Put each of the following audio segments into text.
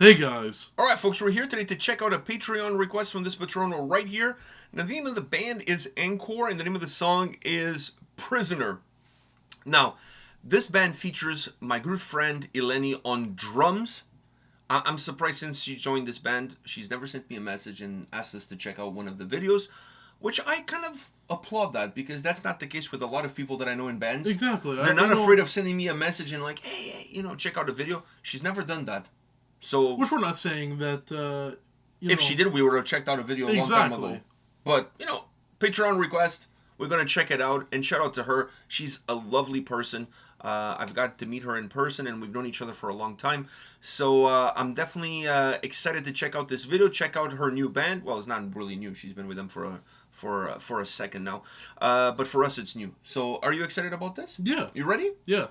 Hey guys. Alright folks, we're here today to check out a Patreon request from this patrono right here. Now the name of the band is Ankor and the name of the song is Prisoner. Now, this band features my good friend Eleni on drums. I'm surprised since she joined this band, she's never sent me a message and asked us to check out one of the videos, which I kind of applaud that because that's not the case with a lot of people that I know in bands. Exactly. They're not afraid of sending me a message and like, hey, check out a video. She's never done that. So, which we're not saying that, if she did, we would have checked out a video a long time ago. But, Patreon request, we're going to check it out. And shout out to her. She's a lovely person. I've got to meet her in person, and we've known each other for a long time. So, I'm definitely excited to check out this video. Check out her new band. Well, it's not really new. She's been with them for a second now. But for us, it's new. So, are you excited about this? Yeah. You ready? Yeah.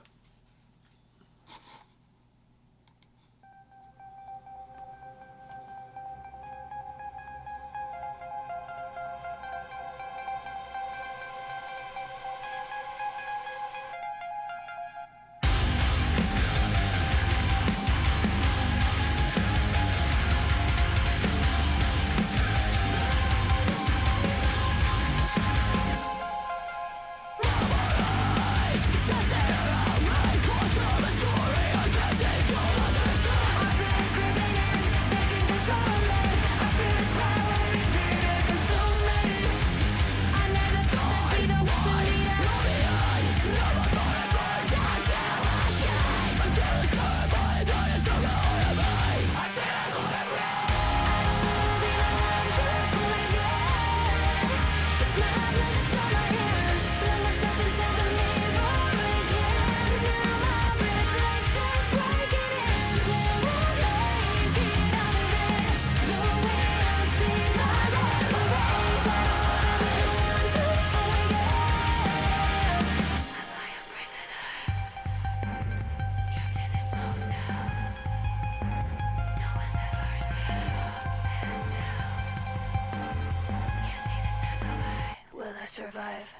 Survive.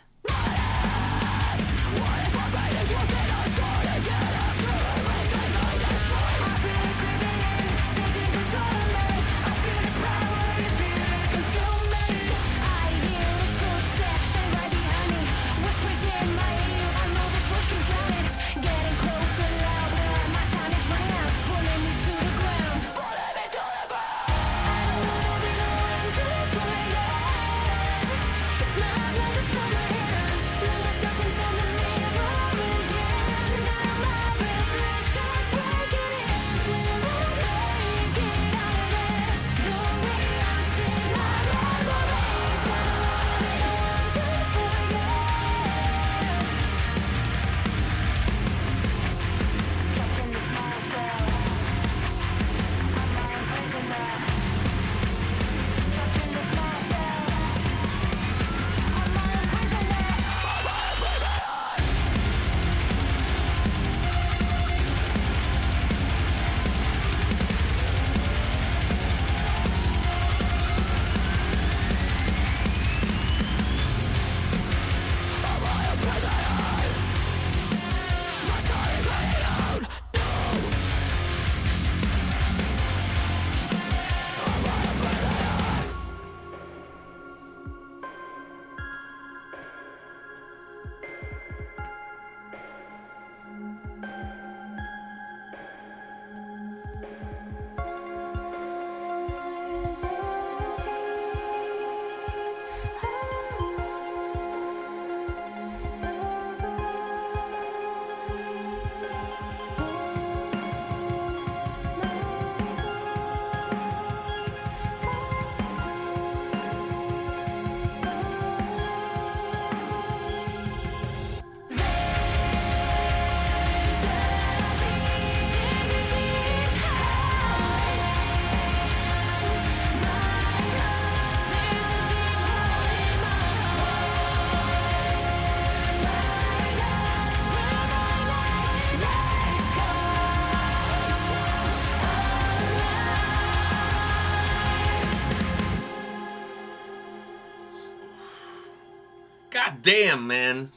God damn, man.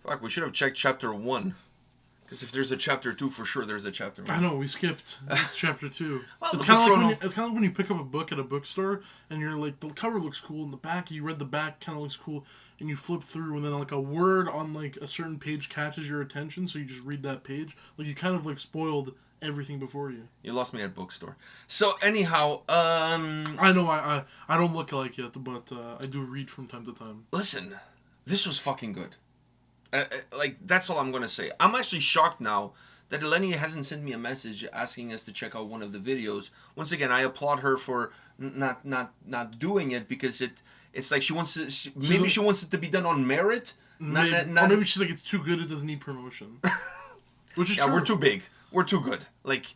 Fuck, we should have checked chapter 1. Because if there's a chapter 2, for sure there's a chapter 1. I know, we skipped chapter 2. Well, It's the kind of like Patrono- when you pick up a book at a bookstore and you're like, the cover looks cool, and the back, you read the back, kind of looks cool, and you flip through, and then like a word on like a certain page catches your attention, so you just read that page. Like you kind of like spoiled everything before you. You lost me at bookstore. So anyhow, I know I don't look like it, but I do read from time to time. listen, this was fucking good. Like, that's all I'm gonna say. I'm actually shocked now that Eleni hasn't sent me a message asking us to check out one of the videos. Once again, I applaud her for not doing it, because it's like she wants to. Maybe she wants it to be done on merit. Or maybe she's like, it's too good, it doesn't need promotion. Which is Yeah, true. we're too big. We're too good. Like,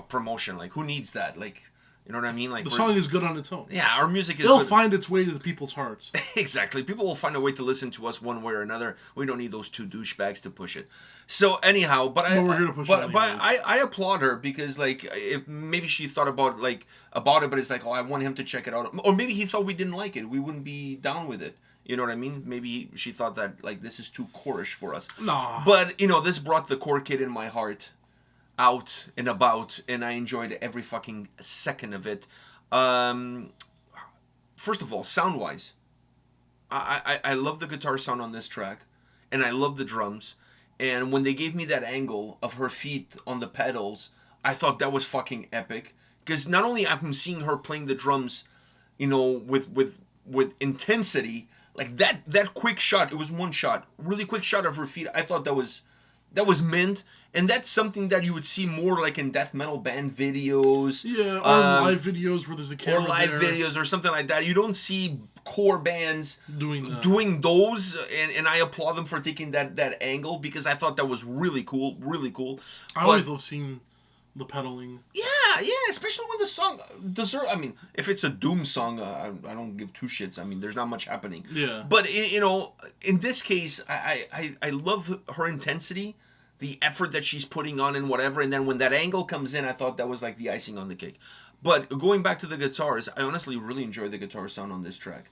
promotion. Like, who needs that? Like, you know what I mean? Like, The song is good on its own. Yeah, our music is It'll good. find its way to the people's hearts. Exactly. People will find a way to listen to us one way or another. We don't need those two douchebags to push it. So anyhow, but we're gonna push it but anyways. I applaud her, because like, if maybe she thought about it, but it's like, oh, I want him to check it out, or maybe he thought we didn't like it. We wouldn't be down with it. You know what I mean? Maybe she thought that like this is too core-ish for us. Nah. But this brought the core kid in my heart out and about, and I enjoyed every fucking second of it. First of all, sound-wise, I love the guitar sound on this track, and I love the drums. And when they gave me that angle of her feet on the pedals, I thought that was fucking epic. Because not only I'm seeing her playing the drums, with intensity, like that quick shot. It was one shot, really quick shot of her feet. I thought that was mint, and that's something that you would see more like in death metal band videos. Yeah, or live videos where there's a camera or live there videos or something like that. You don't see core bands doing those, and I applaud them for taking that angle, because I thought that was really cool. I always love seeing the pedaling. Yeah, especially when the song I mean, if it's a doom song, I don't give two shits. I mean, there's not much happening. Yeah. But in this case, I love her intensity, the effort that she's putting on and whatever. And then when that angle comes in, I thought that was like the icing on the cake. But going back to the guitars, I honestly really enjoyed the guitar sound on this track.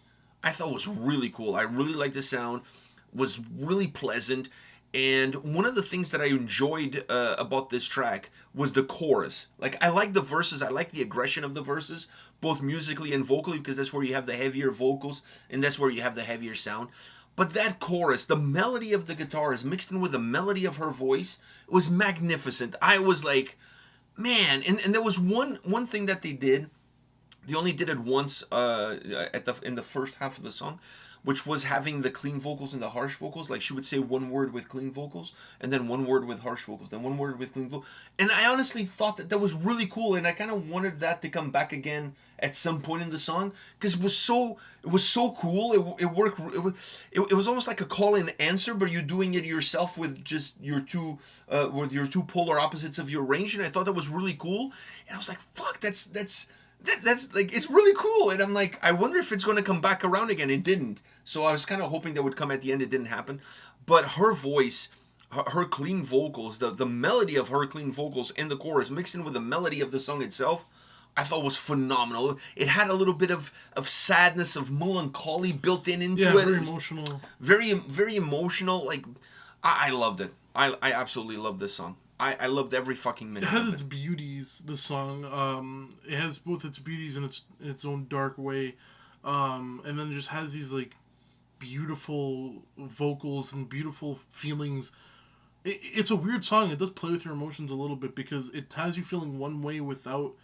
I thought it was really cool. I really liked the sound. Was really pleasant. And one of the things that I enjoyed about this track was the chorus. Like, I like the verses. I like the aggression of the verses, both musically and vocally, because that's where you have the heavier vocals, and that's where you have the heavier sound. But that chorus, the melody of the guitars mixed in with the melody of her voice, was magnificent. I was like, man. And there was one thing that they did. They only did it once in the first half of the song, which was having the clean vocals and the harsh vocals. Like, she would say one word with clean vocals, and then one word with harsh vocals, then one word with clean vocals. And I honestly thought that was really cool, and I kind of wanted that to come back again at some point in the song, because it was so cool. It worked. It was almost like a call and answer, but you're doing it yourself with just your two polar opposites of your range. And I thought that was really cool. And I was like, fuck, that's like, it's really cool. And I'm like, I wonder if it's going to come back around again. It didn't. So I was kind of hoping that would come at the end. It didn't happen. But her voice, her clean vocals, the melody of her clean vocals in the chorus mixed in with the melody of the song itself, I thought was phenomenal. It had a little bit of sadness, of melancholy built into it. Very emotional. Very, very emotional. Like, I loved it. I absolutely loved this song. I loved every fucking minute. It has of its beauties. The song, it has both its beauties and its own dark way, and then it just has these like beautiful vocals and beautiful feelings. It's a weird song. It does play with your emotions a little bit, because it has you feeling one way while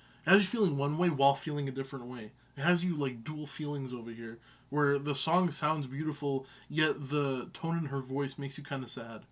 feeling a different way. It has you like dual feelings over here, where the song sounds beautiful, yet the tone in her voice makes you kind of sad.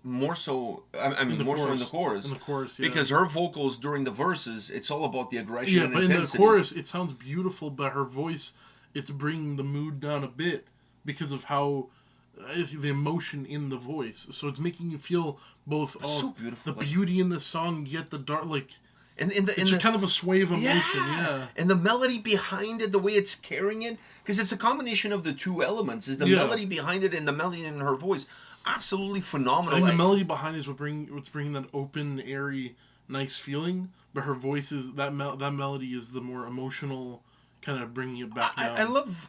More so, I mean, more so in the chorus. In the chorus, yeah. Because her vocals during the verses, it's all about the aggression and but intensity. in the chorus, it sounds beautiful, but her voice, it's bringing the mood down a bit because of how the emotion in the voice. So it's making you feel both so beautiful, the beauty in the song, yet the dark, like. And it's kind of a sway of emotion, yeah. And the melody behind it, the way it's carrying it, because it's a combination of the two elements. Is the melody behind it and the melody in her voice. Absolutely phenomenal. The melody behind it is what's bringing that open, airy, nice feeling. But her voice is that melody is the more emotional, kind of bringing it back down.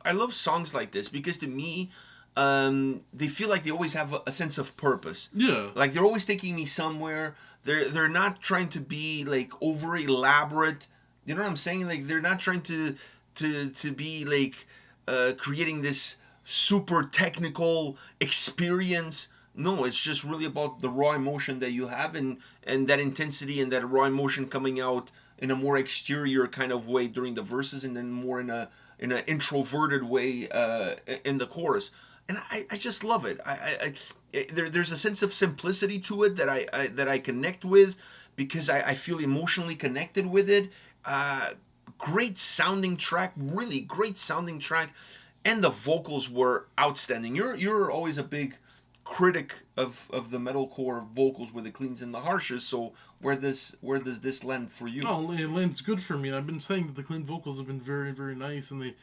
I love songs like this, because to me, they feel like they always have a sense of purpose. Yeah. Like they're always taking me somewhere. They're not trying to be like over elaborate. You know what I'm saying? Like they're not trying to be like creating this super technical experience. No, it's just really about the raw emotion that you have, and that intensity and that raw emotion coming out in a more exterior kind of way during the verses, and then more in an introverted way in the chorus. And I just love it. There's a sense of simplicity to it that I connect with, because I feel emotionally connected with it. Great sounding track, really great sounding track, and the vocals were outstanding. You're always a big critic of the metalcore vocals with the cleans and the harshes. So where does this land for you? Oh, it lands good for me. I've been saying that the clean vocals have been very, very nice, and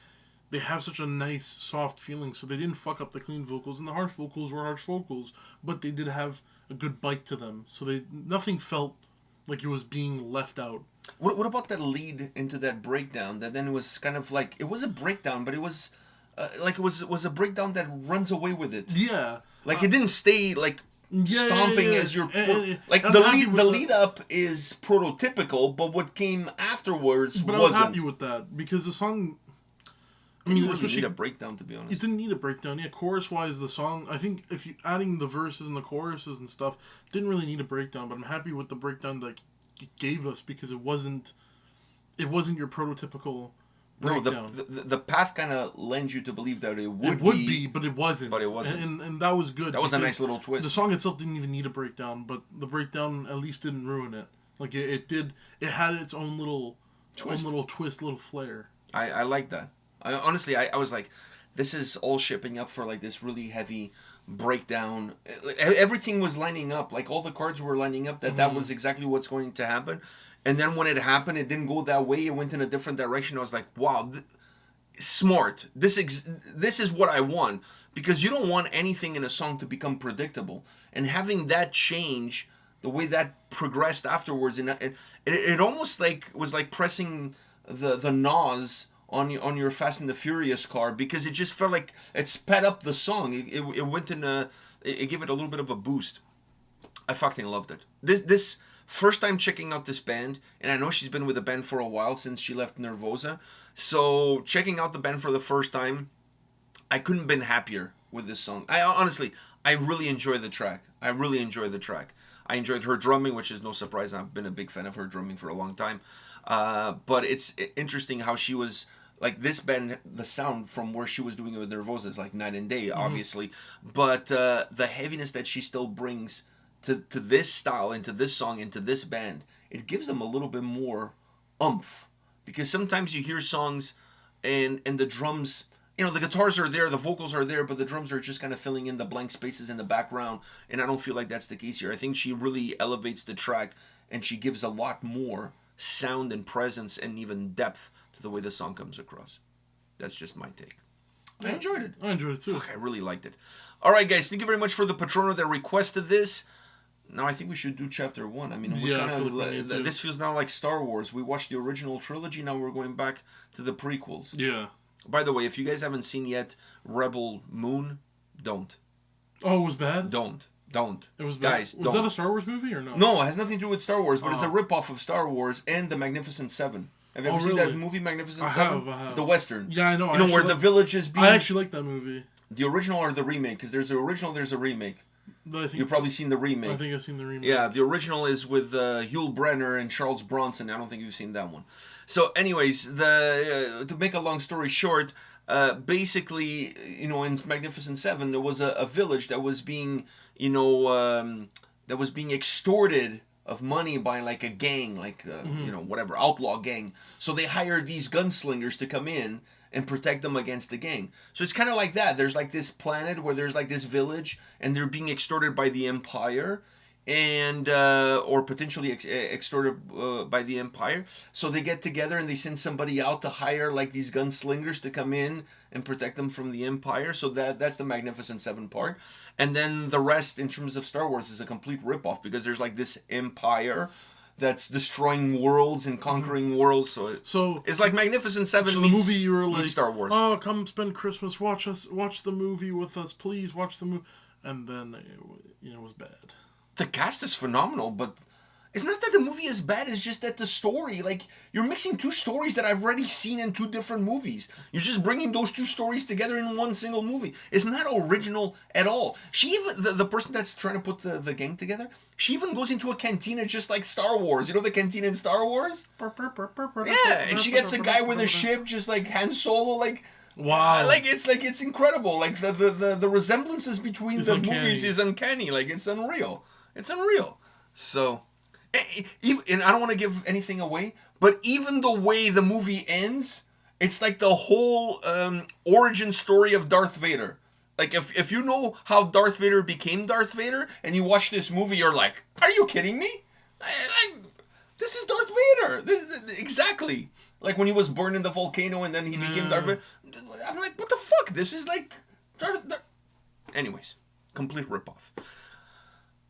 they have such a nice, soft feeling. So they didn't fuck up the clean vocals, and the harsh vocals were harsh vocals, but they did have a good bite to them. So nothing felt like it was being left out. What about that lead into that breakdown? That then was kind of like, it was a breakdown, but it was like it was a breakdown that runs away with it. Yeah. Like it didn't stay like stomping as your like I'm the happy with lead up is prototypical, but what came afterwards But I was happy with that, because the song, I mean, really especially, need a breakdown, to be honest. it didn't need a breakdown. Yeah, chorus wise, the song, I think if you adding the verses and the choruses and stuff, didn't really need a breakdown. But I'm happy with the breakdown that it gave us, because it wasn't your prototypical No, breakdown. the path kind of lends you to believe that it would be, but it wasn't. But it wasn't. And that was good. That was a because nice little twist. The song itself didn't even need a breakdown, but the breakdown at least didn't ruin it. Like it did. It had its own little twist, little flair. I like that. Honestly, I was like, this is all shipping up for like this really heavy breakdown. Everything was lining up. Like all the cards were lining up that was exactly what's going to happen. And then when it happened, it didn't go that way. It went in a different direction. I was like, wow, smart. This is what I want. Because you don't want anything in a song to become predictable. And having that change, the way that progressed afterwards, and it almost like was like pressing the NOS on your Fast and the Furious car, because it just felt like it sped up the song. It went in it gave it a little bit of a boost. I fucking loved it. This first time checking out this band, and I know she's been with the band for a while since she left Nervosa. So checking out the band for the first time, I couldn't have been happier with this song. I really enjoy the track. I enjoyed her drumming, which is no surprise. I've been a big fan of her drumming for a long time. But it's interesting how she was, like, this band, the sound from where she was doing it with Nervosa is like night and day, obviously. But the heaviness that she still brings to this style, into this song, into this band, it gives them a little bit more oomph. Because sometimes you hear songs and the drums, the guitars are there, the vocals are there, but the drums are just kind of filling in the blank spaces in the background. And I don't feel like that's the case here. I think she really elevates the track, and she gives a lot more sound and presence and even depth to the way the song comes across. That's just my take. I enjoyed it. I enjoyed it too. Fuck, I really liked it. All right, guys, thank you very much for the Patrono that requested this. Now I think we should do chapter 1. I mean, this feels now like Star Wars. We watched the original trilogy, now we're going back to the prequels. Yeah. By the way, if you guys haven't seen yet Rebel Moon, don't. Oh, it was bad? Don't. It was bad. Guys, was that a Star Wars movie or no? No, it has nothing to do with Star Wars, but it's a ripoff of Star Wars and the Magnificent Seven. Have you ever seen that movie, Magnificent Seven? I have. It's the Western. Yeah, I know. You know, where the village is being... I actually like that movie. The original or the remake? Because there's the original, there's a remake. You've probably seen the remake. I think I've seen the remake. Yeah, the original is with Yul Brynner and Charles Bronson. I don't think you've seen that one. So anyways, to make a long story short, basically, in Magnificent Seven, there was a village that was being, extorted of money by like a gang, whatever, outlaw gang. So they hired these gunslingers to come in and protect them against the gang. So it's kind of like that. There's like this planet where there's like this village, and they're being extorted by the Empire, and or potentially extorted by the Empire. So they get together and they send somebody out to hire like these gunslingers to come in and protect them from the Empire. So that's the Magnificent Seven part. And then the rest, in terms of Star Wars, is a complete ripoff, because there's like this Empire that's destroying worlds and conquering worlds. So it's like Magnificent Seven So meets, the movie you were like, meets Star Wars. oh, come spend Christmas, watch the movie with us, please watch the movie, and then it was bad. The cast is phenomenal, but it's not that the movie is bad. It's just that the story, like, you're mixing two stories that I've already seen in two different movies. You're just bringing those two stories together in one single movie. It's not original at all. She even, the person that's trying to put the gang together, she even goes into a cantina just like Star Wars. You know the cantina in Star Wars? Yeah, and she gets a guy with a ship just like Han Solo, like... Wow. It's incredible. Like, the resemblances between the movies is uncanny. Like, it's unreal. It's unreal. So... And I don't want to give anything away, but even the way the movie ends, it's like the whole origin story of Darth Vader. Like, if you know how Darth Vader became Darth Vader, and you watch this movie, you're like, are you kidding me? This is Darth Vader. Exactly. Like when he was born in the volcano and then he became Darth Vader. I'm like, what the fuck? This is like... Anyways, complete ripoff.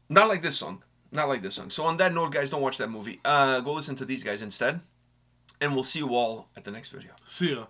Not like this song. Not like this song. So on that note, guys, don't watch that movie. Go listen to these guys instead. And we'll see you all at the next video. See ya.